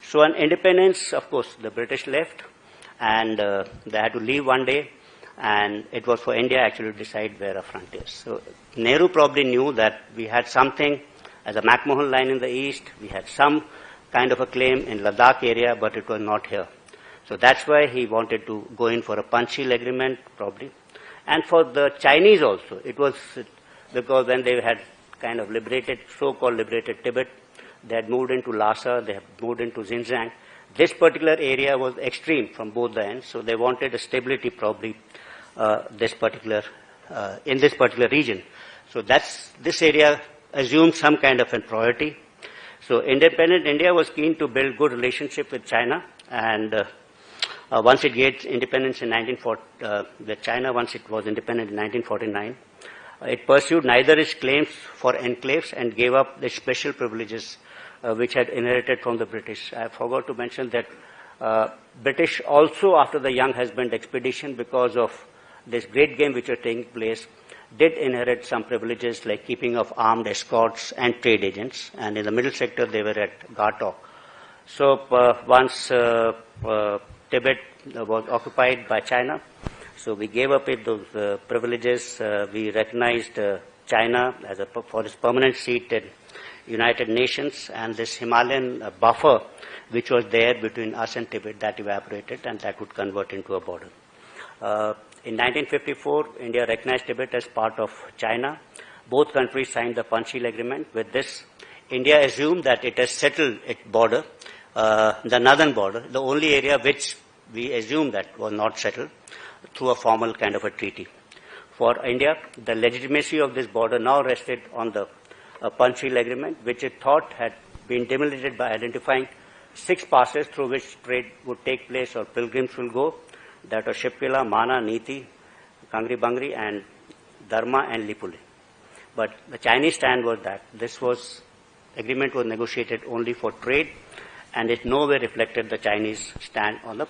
So on independence, of course, the British left, and they had to leave one day, and it was for India actually to decide where our front is. So Nehru probably knew that we had something as a McMahon line in the east, we had some kind of a claim in Ladakh area, but it was not here. So that's why he wanted to go in for a Panchsheel agreement, probably. And for the Chinese also, it was because when they had kind of liberated, so-called liberated Tibet, they had moved into Lhasa, they had moved into Xinjiang. This particular area was extreme from both the ends, so they wanted a stability probably in this particular region. So this area assumed some kind of a priority. So independent India was keen to build good relationship with China, and once it gained independence in 1940, China, once it was independent in 1949, it pursued neither its claims for enclaves and gave up the special privileges which had inherited from the British. I forgot to mention that British also, after the Young Husband expedition, because of this great game which was taking place, did inherit some privileges like keeping of armed escorts and trade agents, and in the middle sector they were at Ghatok. So once Tibet was occupied by China, so we gave up those privileges. We recognized China as for its permanent seat in United Nations, and this Himalayan buffer which was there between us and Tibet, that evaporated, and that would convert into a border. In 1954, India recognized Tibet as part of China. Both countries signed the Panchsheel Agreement. With this, India assumed that it has settled its border, the northern border, the only area which we assumed that was not settled, through a formal kind of a treaty. For India, the legitimacy of this border now rested on the Panchsheel Agreement, which it thought had been demolited by identifying 6 passes through which trade would take place or pilgrims will go. That are Shipkila, Mana, Niti, Kangri Bangri, and Dharma and Lipuli. But the Chinese stand was that this agreement was negotiated only for trade, and it nowhere reflected the Chinese stand on the